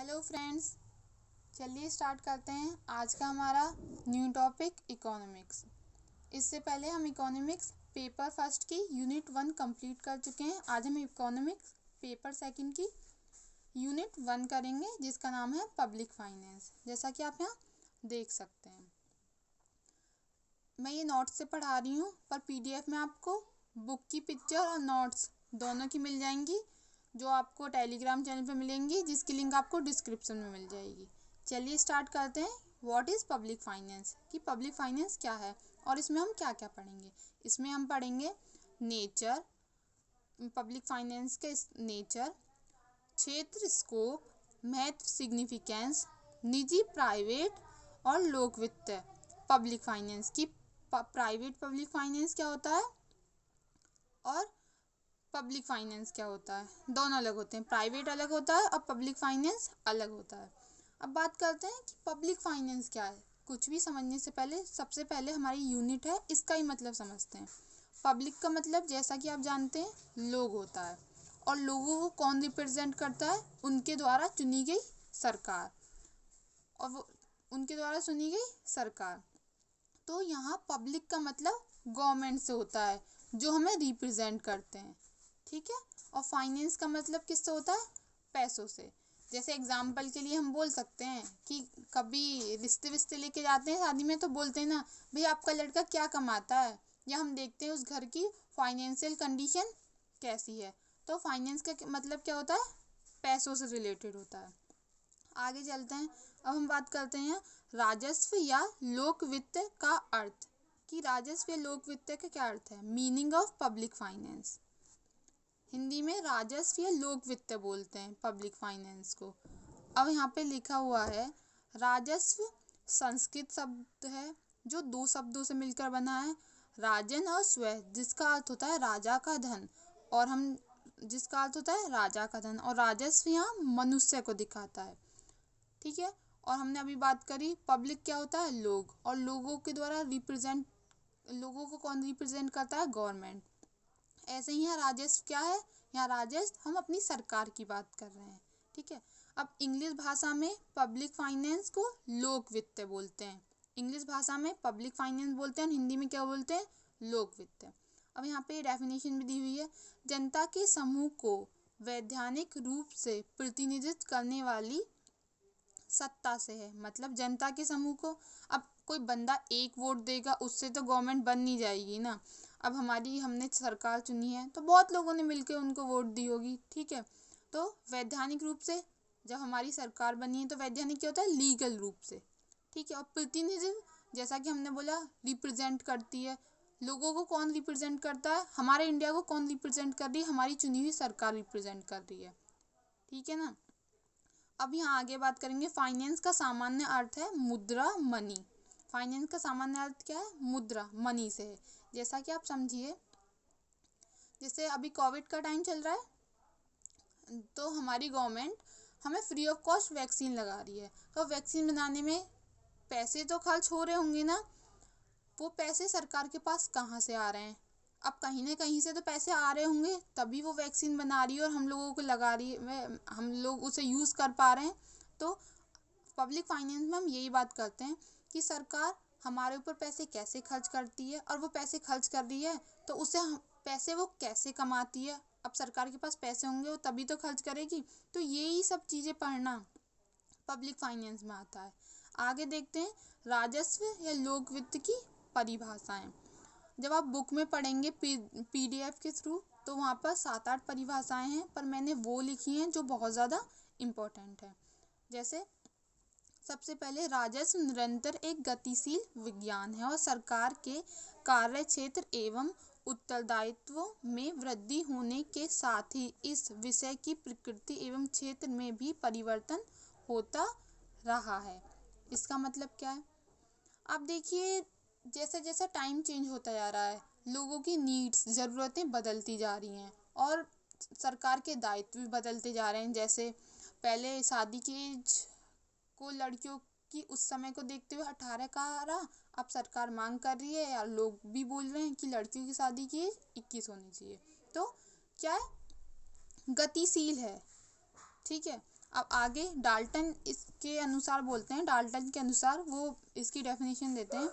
Hello friends, चलिए start करते हैं आज का हमारा न्यू टॉपिक इकोनॉमिक्स। इससे पहले हम इकोनॉमिक्स पेपर फर्स्ट की यूनिट 1 कंप्लीट कर चुके हैं। आज हम इकोनॉमिक्स पेपर सेकंड की यूनिट 1 करेंगे जिसका नाम है पब्लिक फाइनेंस। जैसा कि आप यहाँ देख सकते हैं, मैं ये नोट्स से पढ़ा रही हूँ, पर पीडीएफ में आपको बुक की पिक्चर और नोट्स दोनों की मिल जाएंगी, जो आपको टेलीग्राम चैनल पे मिलेंगी, जिसकी लिंक आपको डिस्क्रिप्शन में मिल जाएगी। चलिए स्टार्ट करते हैं। व्हाट इज़ पब्लिक फाइनेंस, कि पब्लिक फाइनेंस क्या है और इसमें हम क्या क्या पढ़ेंगे। इसमें हम पढ़ेंगे नेचर, पब्लिक फाइनेंस के नेचर, क्षेत्र स्कोप, महत्व सिग्निफिकेंस, निजी प्राइवेट और लोक वित्त। पब्लिक फाइनेंस की प्राइवेट पब्लिक फाइनेंस क्या होता है और पब्लिक फाइनेंस क्या होता है, दोनों अलग होते हैं। प्राइवेट अलग होता है और पब्लिक फाइनेंस अलग होता है। अब बात करते हैं कि पब्लिक फाइनेंस क्या है। कुछ भी समझने से पहले सबसे पहले हमारी यूनिट है, इसका ही मतलब समझते हैं। पब्लिक का मतलब जैसा कि आप जानते हैं लोग होता है, और लोगों को कौन रिप्रेजेंट करता है, उनके द्वारा चुनी गई सरकार, और वो उनके द्वारा चुनी गई सरकार। तो यहाँ पब्लिक का मतलब गवर्नमेंट से होता है, जो हमें रिप्रेजेंट करते हैं, ठीक है। और फाइनेंस का मतलब किससे होता है, पैसों से। जैसे एग्जाम्पल के लिए हम बोल सकते हैं कि कभी रिश्ते विश्ते लेके जाते हैं शादी में, तो बोलते हैं ना, भाई आपका लड़का क्या कमाता है, या हम देखते हैं उस घर की फाइनेंशियल कंडीशन कैसी है। तो फाइनेंस का मतलब क्या होता है, पैसों से रिलेटेड होता है। आगे चलते हैं। अब हम बात करते हैं राजस्व या लोक वित्त का अर्थ, कि राजस्व या लोक वित्त का क्या अर्थ है। Meaning of public finance, Hindi में राजस्व या लोक वित्त बोलते हैं पब्लिक फाइनेंस को। अब यहाँ पे लिखा हुआ है राजस्व संस्कृत शब्द है जो दो शब्दों से मिलकर बना है, राजन और स्व, जिसका अर्थ होता है राजा का धन, और हम जिसका अर्थ होता है राजा का धन, और राजस्व यहाँ मनुष्य को दिखाता है, ठीक है। और हमने अभी बात करी पब्लिक क्या होता है, लोग, और लोगों के द्वारा रिप्रेजेंट, लोगों को कौन रिप्रेजेंट करता है, गवर्नमेंट। ऐसे ही यहाँ राजस्व क्या है, यहाँ राजस्व हम अपनी सरकार की बात कर रहे हैं, ठीक है। अब इंग्लिश भाषा में पब्लिक फाइनेंस को लोक वित्त बोलते हैं। इंग्लिश भाषा में पब्लिक फाइनेंस बोलते हैं, हिंदी में क्या बोलते हैं, लोक वित्त। अब यहाँ पे डेफिनेशन भी दी हुई है, जनता के समूह को वैधानिक रूप से प्रतिनिधित्व करने वाली सत्ता से है। मतलब जनता के समूह को, अब कोई बंदा एक वोट देगा उससे तो गवर्नमेंट बन नहीं जाएगी ना। अब हमने सरकार चुनी है तो बहुत लोगों ने मिलकर उनको वोट दी होगी, ठीक है। तो वैधानिक रूप से जब हमारी सरकार बनी है, तो वैधानिक क्या होता है, लीगल रूप से, ठीक है। और प्रतिनिधित्व, जैसा कि हमने बोला, रिप्रेजेंट करती है। लोगों को कौन रिप्रेजेंट करता है, हमारे इंडिया को कौन रिप्रेजेंट कर रही है, हमारी चुनी हुई सरकार रिप्रेजेंट कर रही है, ठीक है ना। अब यहाँ आगे बात करेंगे। फाइनेंस का सामान्य अर्थ है मुद्रा, मनी। फाइनेंस का सामान्य अर्थ क्या है, मुद्रा, मनी से है। जैसा कि आप समझिए, जैसे अभी कोविड का टाइम चल रहा है, तो हमारी गवर्नमेंट हमें फ्री ऑफ कॉस्ट वैक्सीन लगा रही है। तो वैक्सीन बनाने में पैसे तो खर्च हो रहे होंगे ना, वो पैसे सरकार के पास कहाँ से आ रहे हैं। अब कहीं ना कहीं से तो पैसे आ रहे होंगे, तभी वो वैक्सीन बना रही है और हम लोगों को लगा रही है, हम लोग उसे यूज़ कर पा रहे हैं। तो पब्लिक फाइनेंस में हम यही बात करते हैं कि सरकार हमारे ऊपर पैसे कैसे खर्च करती है, और वो पैसे खर्च कर रही है तो उसे पैसे वो कैसे कमाती है। अब सरकार के पास पैसे होंगे वो तभी तो खर्च करेगी। तो यही सब चीज़ें पढ़ना पब्लिक फाइनेंस में आता है। आगे देखते हैं राजस्व या लोक वित्त की परिभाषाएं। जब आप बुक में पढ़ेंगे पीडीएफ के थ्रू, तो वहाँ पर 7-8 परिभाषाएं हैं, पर मैंने वो लिखी हैं जो बहुत ज़्यादा इम्पोर्टेंट है। जैसे सबसे पहले राजस्व निरंतर एक गतिशील विज्ञान है और सरकार के कार्य क्षेत्र एवं उत्तरदायित्वों में वृद्धि होने के साथ ही इस विषय की प्रकृति एवं क्षेत्र में भी परिवर्तन होता रहा है। इसका मतलब क्या है, आप देखिए, जैसे जैसा टाइम चेंज होता जा रहा है, लोगों की नीड्स, ज़रूरतें बदलती जा रही हैं, और सरकार के दायित्व भी बदलते जा रहे हैं। जैसे पहले शादी की एज को लड़कियों की उस समय को देखते हुए 18 का रहा, अब सरकार मांग कर रही है, या लोग भी बोल रहे हैं कि लड़कियों की शादी की एज 21 होनी चाहिए। तो क्या है, गतिशील है, ठीक है। अब आगे डाल्टन इसके अनुसार बोलते हैं, डाल्टन के अनुसार वो इसकी डेफिनेशन देते हैं,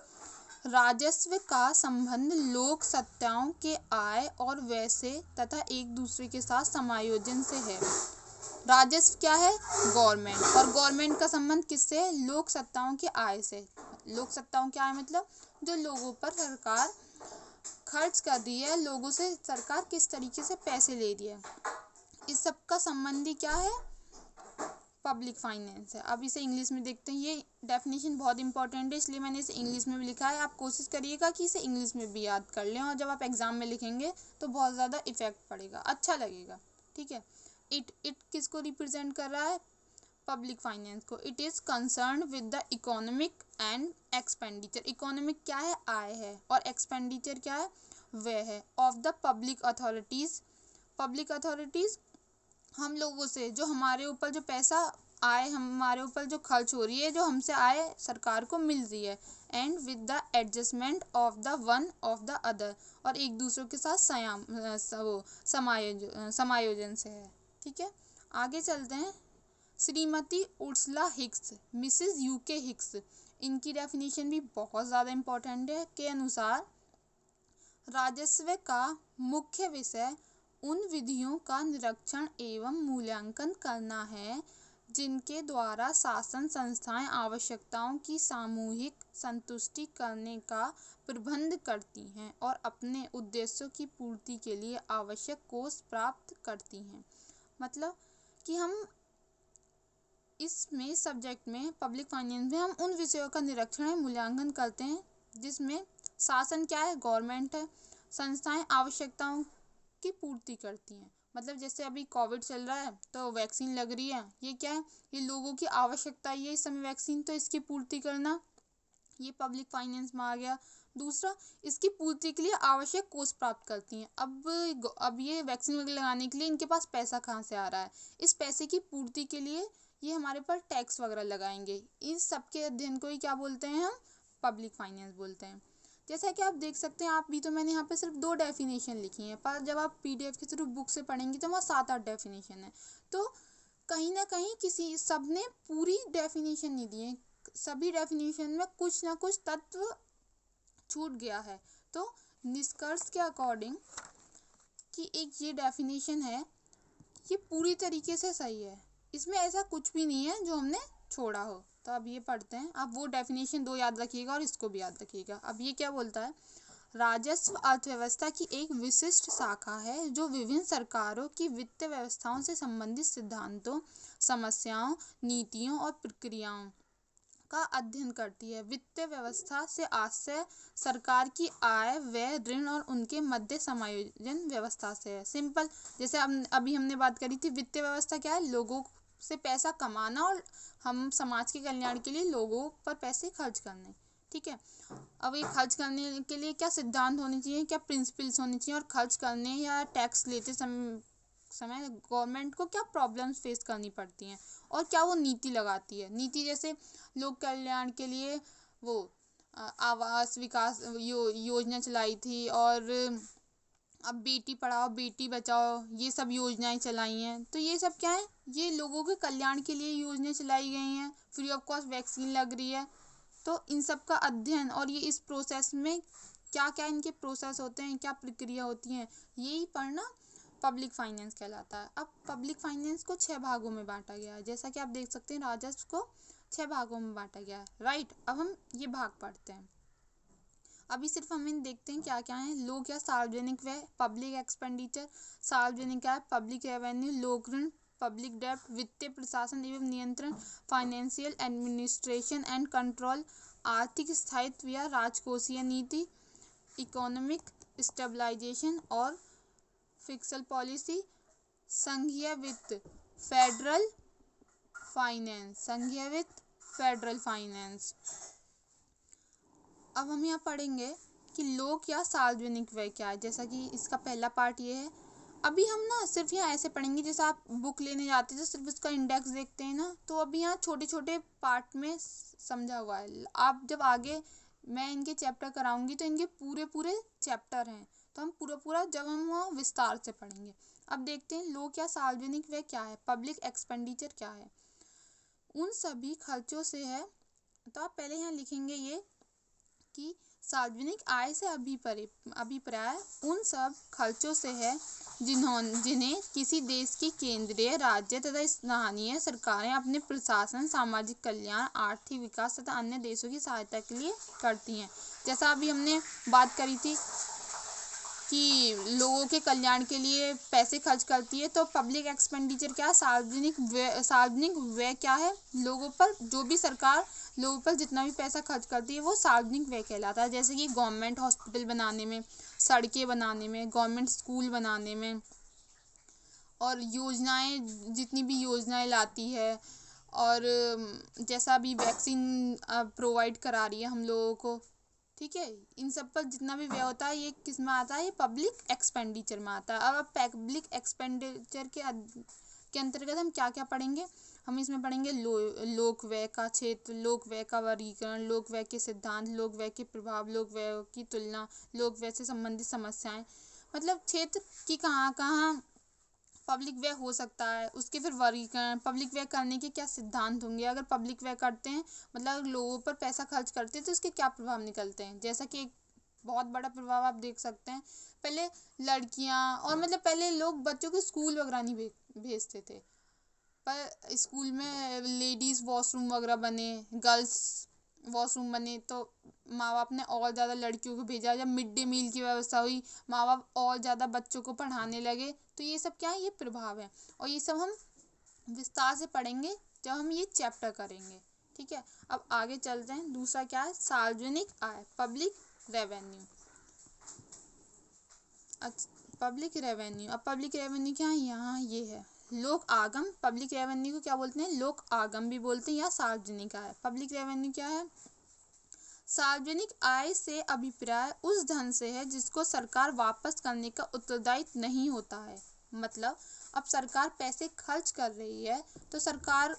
राजस्व का संबंध लोक सत्ताओं के आय और व्यय से तथा एक दूसरे के साथ समायोजन से है। राजस्व क्या है? गवर्नमेंट, और गवर्नमेंट का संबंध किससे है? लोक सत्ताओं के आय से। लोक सत्ताओं के आय मतलब जो लोगों पर सरकार खर्च कर रही है, लोगों से सरकार किस तरीके से पैसे ले रही है, इस सब का संबंधी क्या है? पब्लिक फाइनेंस है। अब इसे इंग्लिश में देखते हैं। ये डेफिनेशन बहुत इंपॉर्टेंट है, इसलिए मैंने इसे इंग्लिश में भी लिखा है। आप कोशिश करिएगा कि इसे इंग्लिश में भी याद कर लें, और जब आप एग्जाम में लिखेंगे तो बहुत ज़्यादा इफेक्ट पड़ेगा, अच्छा लगेगा। ठीक है। इट किसको रिप्रेजेंट कर रहा है? पब्लिक फाइनेंस को। It is concern with the economic and expenditure. Economic क्या है? आय है, और एक्सपेंडिचर क्या है? व्यय है। Of the public authorities. Public authorities हम लोगों से जो हमारे ऊपर जो पैसा आय, हमारे ऊपर जो खर्च हो रही है, जो हमसे आय सरकार को मिल रही है, and with the adjustment of the one of the other, और एक दूसरे के साथ समायोजन से है। ठीक है, आगे चलते हैं। Shrimati Ursula Hicks, Mrs UK Hicks, इनकी डेफिनेशन भी बहुत ज़्यादा इम्पोर्टेंट है। के अनुसार राजस्व का मुख्य विषय उन विधियों का निरीक्षण एवं मूल्यांकन करना है जिनके द्वारा शासन संस्थाएं आवश्यकताओं की सामूहिक संतुष्टि करने का प्रबंध करती हैं और अपने उद्देश्यों की पूर्ति के लिए आवश्यक कोष प्राप्त करती हैं। मतलब कि हम इसमें सब्जेक्ट में पब्लिक फाइनेंस में हम उन विषयों का निरीक्षण है, मूल्यांकन करते हैं जिसमें शासन क्या है? गवर्नमेंट है। संस्थाएं आवश्यकताओं की पूर्ति करती हैं। मतलब जैसे अभी कोविड चल रहा है तो वैक्सीन लग रही है, ये क्या है? ये लोगों की आवश्यकता है इस समय वैक्सीन, तो इसकी पूर्ति करना ये पब्लिक फाइनेंस में आ गया। दूसरा, इसकी पूर्ति के लिए आवश्यक कोष प्राप्त करती हैं। अब ये वैक्सीन वगैरह लगाने के लिए इनके पास पैसा कहाँ से आ रहा है? इस पैसे की पूर्ति के लिए ये हमारे पर टैक्स वगैरह लगाएंगे। इस सब के अध्ययन को ही क्या बोलते हैं? हम पब्लिक फाइनेंस बोलते हैं। जैसा कि आप देख सकते हैं, आप भी तो मैंने यहाँ पे सिर्फ 2 डेफिनेशन लिखी हैं, पर जब आप पीडीएफ के थ्रू बुक से पढ़ेंगे तो वहाँ 7-8 डेफिनेशन है। तो कहीं ना कहीं सब ने पूरी डेफिनेशन नहीं दी है, सभी डेफिनेशन में कुछ ना कुछ तत्व छूट गया है। तो निष्कर्ष के अकॉर्डिंग कि एक ये डेफिनेशन है, ये पूरी तरीके से सही है, इसमें ऐसा कुछ भी नहीं है जो हमने छोड़ा हो। तो अब ये पढ़ते हैं। आप वो डेफिनेशन 2 याद रखिएगा और इसको भी याद रखिएगा। अब ये क्या बोलता है? राजस्व अर्थव्यवस्था की एक विशिष्ट शाखा है जो विभिन्न सरकारों की वित्तीय व्यवस्थाओं से संबंधित सिद्धांतों, समस्याओं, नीतियों और प्रक्रियाओं का अध्ययन करती है। वित्तीय व्यवस्था से आशय सरकार की आय, व्यय, ऋण और उनके मध्य समायोजन व्यवस्था से है। सिंपल, जैसे अभी हमने बात करी थी, वित्तीय व्यवस्था क्या है? लोगों से पैसा कमाना और हम समाज के कल्याण के लिए लोगों पर पैसे खर्च करने। ठीक है, अब ये खर्च करने के लिए क्या सिद्धांत होने चाहिए, क्या प्रिंसिपल्स होने चाहिए, और खर्च करने या टैक्स लेते समय गवर्नमेंट को क्या प्रॉब्लम्स फेस करनी पड़ती हैं, और क्या वो नीति लगाती है। नीति जैसे लोक कल्याण के लिए वो आवास विकास योजना चलाई थी, और अब बेटी पढ़ाओ बेटी बचाओ ये सब योजनाएं चलाई हैं। तो ये सब क्या है? ये लोगों के कल्याण के लिए योजनाएं चलाई गई हैं। फ्री ऑफ कॉस्ट वैक्सीन लग रही है। तो इन सब का अध्ययन, और ये इस प्रोसेस में क्या क्या इनके प्रोसेस होते हैं, क्या प्रक्रिया होती हैं, यही पढ़ना पब्लिक फाइनेंस कहलाता है। अब पब्लिक फाइनेंस को 6 भागों में बांटा गया है। जैसा कि आप देख सकते हैं, राजस्व को 6 भागों में बांटा गया है। राइट, अब हम ये भाग पढ़ते हैं। अभी सिर्फ हम देखते हैं क्या क्या है। लोक या सार्वजनिक व्यय, पब्लिक एक्सपेंडिचर। सार्वजनिक आय, पब्लिक रेवेन्यू। लोक ऋण, पब्लिक डेब्ट। वित्तीय प्रशासन एवं नियंत्रण, फाइनेंशियल एडमिनिस्ट्रेशन एंड कंट्रोल। आर्थिक स्थायित्व या राजकोषीय नीति, इकोनॉमिक स्टेबलाइजेशन और फिस्कल पॉलिसी। संघीय वित्त, फेडरल फाइनेंस। संघीय वित्त, फेडरल फाइनेंस। अब हम यहाँ पढ़ेंगे कि लोक या सार्वजनिक व्यय क्या है। जैसा कि इसका पहला पार्ट ये है। अभी हम ना सिर्फ यहाँ ऐसे पढ़ेंगे, जैसे आप बुक लेने जाते हैं तो सिर्फ इसका इंडेक्स देखते हैं ना, तो अभी यहाँ छोटे छोटे पार्ट में समझा हुआ है। आप जब आगे मैं इनके चैप्टर कराऊंगी तो इनके पूरे पूरे चैप्टर हैं, तो हम पूरा जब हम वहाँ विस्तार से पढ़ेंगे। अब देखते हैं लोक या सार्वजनिक व्यय क्या है, पब्लिक एक्सपेंडिचर क्या है। उन सभी खर्चों से है, तो आप पहले यहाँ लिखेंगे ये कि सार्वजनिक आय से अभिप्राय उन सब खर्चों से है जिन्हें किसी देश की केंद्रीय, राज्य तथा स्थानीय सरकारें अपने प्रशासन, सामाजिक कल्याण, आर्थिक विकास तथा अन्य देशों की सहायता के लिए करती हैं। जैसा अभी हमने बात करी थी कि लोगों के कल्याण के लिए पैसे खर्च करती है, तो पब्लिक एक्सपेंडिचर क्या है, सार्वजनिक व्यय क्या है, लोगों पर जो भी सरकार लोगों पर जितना भी पैसा खर्च करती है वो सार्वजनिक व्यय कहलाता है। जैसे कि गवर्नमेंट हॉस्पिटल बनाने में, सड़कें बनाने में, गवर्नमेंट स्कूल बनाने में, और योजनाएं जितनी भी योजनाएं लाती है, और जैसा अभी वैक्सीन प्रोवाइड करा रही है हम लोगों को, ठीक है, इन सब पर जितना भी व्यय होता है ये किस में आता है, ये पब्लिक एक्सपेंडिचर में आता है। अब पब्लिक एक्सपेंडिचर के अंतर्गत हम क्या क्या पढ़ेंगे, हम इसमें पढ़ेंगे लोक व्यय का क्षेत्र, लोक व्यय का वर्गीकरण, लोक व्यय के सिद्धांत, लोक व्यय के प्रभाव, लोक व्यय की तुलना, लोक व्यय से संबंधित समस्याएं, मतलब क्षेत्र की कहाँ कहाँ पब्लिक व्यय हो सकता है, उसके फिर वर्गीकरण, पब्लिक व्यय करने के क्या सिद्धांत होंगे, अगर पब्लिक व्यय करते हैं मतलब लोगों पर पैसा खर्च करते हैं तो उसके क्या प्रभाव निकलते हैं। जैसा कि एक बहुत बड़ा प्रभाव आप देख सकते हैं, पहले लड़कियां और मतलब पहले लोग बच्चों को स्कूल वगैरह नहीं भेजते थे, पर स्कूल में लेडीज़ वॉशरूम वगैरह बने, गर्ल्स वॉशरूम बने, तो माँ बाप ने और ज़्यादा लड़कियों को भेजा। जब मिड डे मील की व्यवस्था हुई, माँ बाप और ज़्यादा बच्चों को पढ़ाने लगे। तो ये सब क्या है, ये प्रभाव है, और ये सब हम विस्तार से पढ़ेंगे जब हम ये चैप्टर करेंगे, ठीक है। अब आगे चलते हैं, दूसरा क्या है, सार्वजनिक आय, पब्लिक रेवेन्यू। पब्लिक रेवेन्यू, अब पब्लिक रेवेन्यू क्या है, यहाँ ये है लोक आगम। पब्लिक रेवेन्यू को क्या बोलते हैं, लोक आगम भी बोलते हैं या सार्वजनिक आय। पब्लिक रेवेन्यू क्या है, सार्वजनिक आय से अभिप्राय उस धन से है जिसको सरकार वापस करने का उत्तरदायित्व नहीं होता है। मतलब अब सरकार पैसे खर्च कर रही है तो सरकार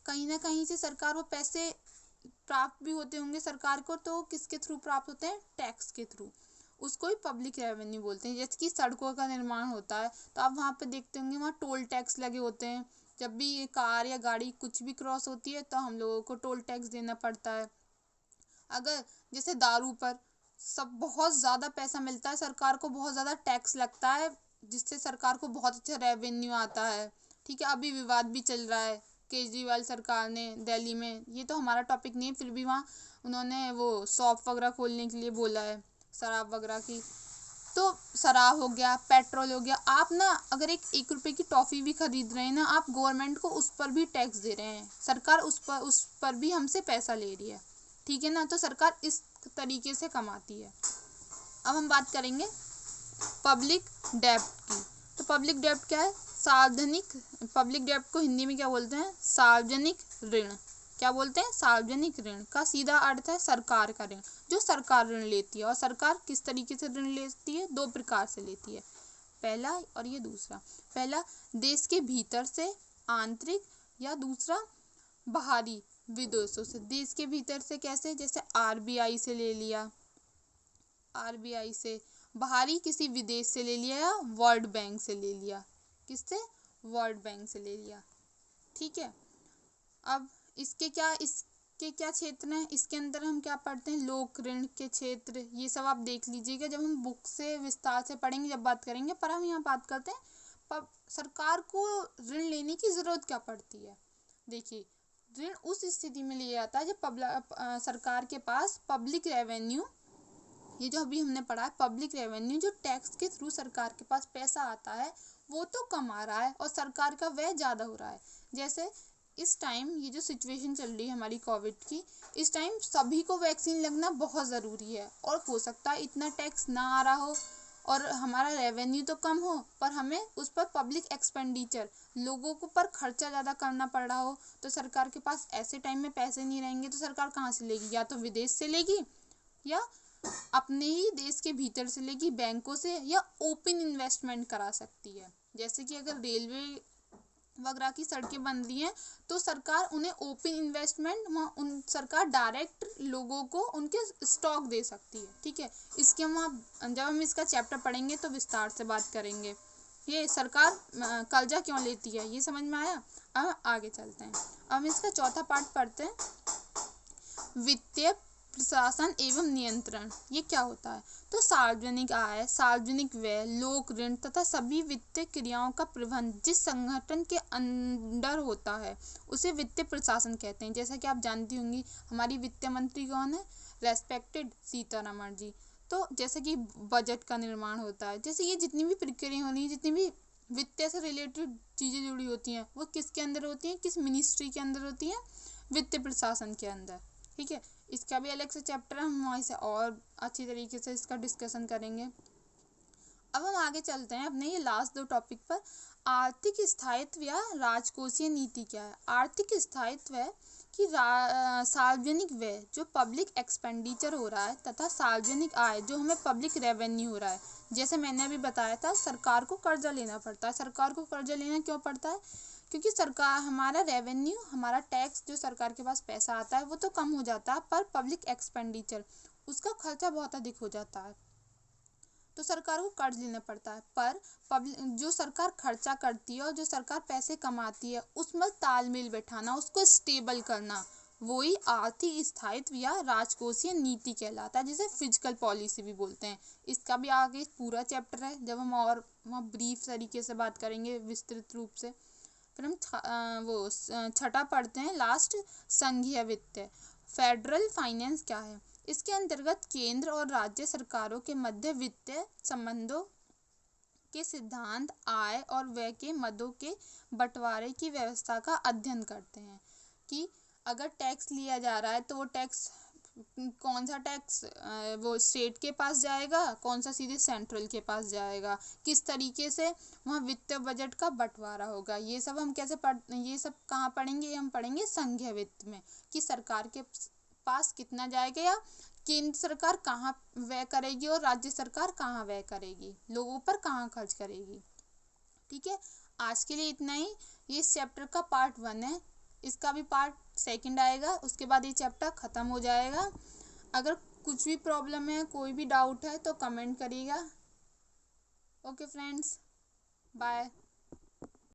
कहीं ना कहीं से सरकार वो पैसे प्राप्त भी होते होंगे सरकार को, तो किसके थ्रू प्राप्त होते हैं, टैक्स के थ्रू, उसको ही पब्लिक रेवेन्यू बोलते हैं। जैसे कि सड़कों का निर्माण होता है तो आप वहाँ पे देखते होंगे वहाँ टोल टैक्स लगे होते हैं, जब भी ये कार या गाड़ी कुछ भी क्रॉस होती है तो हम लोगों को टोल टैक्स देना पड़ता है। अगर जैसे दारू पर सब बहुत ज़्यादा पैसा मिलता है, सरकार को बहुत ज़्यादा टैक्स लगता है, जिससे सरकार को बहुत अच्छा रेवेन्यू आता है, ठीक है। अभी विवाद भी चल रहा है केजरीवाल सरकार ने दिल्ली में, ये तो हमारा टॉपिक नहीं है, फिर भी वहाँ उन्होंने वो शॉप वगैरह खोलने के लिए बोला है शराब वगैरह की। तो शराब हो गया, पेट्रोल हो गया, आप ना अगर एक रुपए की टॉफ़ी भी खरीद रहे हैं ना, आप गवर्नमेंट को उस पर भी टैक्स दे रहे हैं, सरकार उस पर भी हमसे पैसा ले रही है, ठीक है ना। तो सरकार इस तरीके से कमाती है। अब हम बात करेंगे पब्लिक डेब्ट की। तो पब्लिक डेब्ट क्या है, पब्लिक डेब्ट को हिंदी में क्या बोलते हैं, सार्वजनिक ऋण। क्या बोलते हैं, सार्वजनिक ऋण का सीधा अर्थ है सरकार का ऋण, जो सरकार ऋण लेती है। और सरकार किस तरीके से ऋण लेती है, दो प्रकार से लेती है, पहला और ये दूसरा। पहला देश के भीतर से आंतरिक, या दूसरा बाहरी विदेशों से। देश के भीतर से कैसे, जैसे आरबीआई से ले लिया, आरबीआई से, बाहरी किसी विदेश से ले लिया या वर्ल्ड बैंक से ले लिया, किससे, वर्ल्ड बैंक से ले लिया, ठीक है। अब इसके क्या क्षेत्र हैं, इसके अंदर हम क्या पढ़ते हैं, लोक ऋण के क्षेत्र, ये सब आप देख लीजिएगा जब हम बुक से विस्तार से पढ़ेंगे, जब बात करेंगे। पर हम यहाँ बात करते हैं सरकार को ऋण लेने की ज़रूरत क्या पड़ती है। देखिए, ऋण उस स्थिति में लिया जाता है जब सरकार के पास पब्लिक रेवेन्यू, ये जो अभी हमने पढ़ा है पब्लिक रेवेन्यू, जो टैक्स के थ्रू सरकार के पास पैसा आता है वो तो कम आ रहा है और सरकार का व्यय ज़्यादा हो रहा है। जैसे इस टाइम ये जो सिचुएशन चल रही है हमारी कोविड की, इस टाइम सभी को वैक्सीन लगना बहुत ज़रूरी है, और हो सकता है इतना टैक्स ना आ रहा हो और हमारा रेवेन्यू तो कम हो, पर हमें उस पर पब्लिक एक्सपेंडिचर, लोगों को पर खर्चा ज़्यादा करना पड़ रहा हो, तो सरकार के पास ऐसे टाइम में पैसे नहीं रहेंगे तो सरकार कहाँ से लेगी, या तो विदेश से लेगी या अपने ही देश के भीतर से लेगी, बैंकों से, या ओपन इन्वेस्टमेंट करा सकती है। जैसे कि अगर रेलवे वगैरह की सड़कें बन रही हैं, तो सरकार उन्हें ओपन इन्वेस्टमेंट उन सरकार डायरेक्ट लोगों को उनके स्टॉक दे सकती है। ठीक है, इसके जब हम इसका चैप्टर पढ़ेंगे तो विस्तार से बात करेंगे। ये सरकार कर्जा क्यों लेती है, ये समझ में आया। अब आगे चलते हैं। अब हम इसका चौथा पार्ट पढ़ते हैं, वित्तीय प्रशासन एवं नियंत्रण। ये क्या होता है? तो सार्वजनिक आय, सार्वजनिक व्यय, लोक ऋण तथा सभी वित्तीय क्रियाओं का प्रबंधन जिस संगठन के अंडर होता है उसे वित्तीय प्रशासन कहते हैं। जैसा कि आप जानती होंगी, हमारी वित्त मंत्री कौन है? रेस्पेक्टेड सीतारमण जी। तो जैसे कि बजट का निर्माण होता है, जैसे ये जितनी भी प्रक्रिया हो रही है, जितनी भी वित्त से रिलेटेड चीज़ें जुड़ी होती हैं, वो किसके अंदर होती हैं? किस मिनिस्ट्री के अंदर होती हैं? वित्तीय प्रशासन के अंदर। ठीक है, इसका भी अलग से चैप्टर है, हम वहाँ से और अच्छी तरीके से इसका डिस्कशन करेंगे। अब हम आगे चलते हैं अपने ये लास्ट दो टॉपिक पर। आर्थिक स्थायित्व या राजकोषीय नीति क्या है? आर्थिक स्थायित्व है कि सार्वजनिक व्यय जो पब्लिक एक्सपेंडिचर हो रहा है तथा सार्वजनिक आय जो हमें पब्लिक रेवेन्यू हो रहा है। जैसे मैंने अभी बताया था, सरकार को कर्जा लेना पड़ता है। सरकार को कर्जा लेना क्यों पड़ता है? क्योंकि सरकार, हमारा रेवेन्यू, हमारा टैक्स, जो सरकार के पास पैसा आता है वो तो कम हो जाता है, पर पब्लिक एक्सपेंडिचर, उसका खर्चा बहुत अधिक हो जाता है, तो सरकार को कर्ज लेना पड़ता है। पर जो सरकार खर्चा करती है और जो सरकार पैसे कमाती है उसमें तालमेल बैठाना, उसको स्टेबल करना, वही आर्थिक स्थायित्व या राजकोषीय नीति कहलाता है, जिसे फिजिकल पॉलिसी भी बोलते हैं। इसका भी आगे पूरा चैप्टर है, जब हम और वहाँ ब्रीफ तरीके से बात करेंगे विस्तृत रूप से। फिर हम छठा पढ़ते हैं लास्ट, संघीय वित्त। फेडरल फाइनेंस क्या है? इसके अंतर्गत केंद्र और राज्य सरकारों के मध्य वित्तीय संबंधों के सिद्धांत, आय और व्यय के मदों के बंटवारे की व्यवस्था का अध्ययन करते हैं कि अगर टैक्स लिया जा रहा है तो वो टैक्स, कौन सा टैक्स वो स्टेट के पास जाएगा, कौन सा सीधे सेंट्रल के पास जाएगा, किस तरीके से वहाँ वित्त बजट का बंटवारा होगा। ये सब हम ये सब कहाँ पढ़ेंगे? हम पढ़ेंगे संघीय वित्त में, कि सरकार के पास कितना जाएगा या केंद्र सरकार कहाँ व्यय करेगी और राज्य सरकार कहाँ व्यय करेगी, लोगों पर कहाँ खर्च करेगी। ठीक है, आज के लिए इतना ही। ये इस चैप्टर का पार्ट 1 है, इसका भी पार्ट 2 आएगा, उसके बाद ये चैप्टर ख़त्म हो जाएगा। अगर कुछ भी प्रॉब्लम है, कोई भी डाउट है तो कमेंट करिएगा। Okay friends, bye.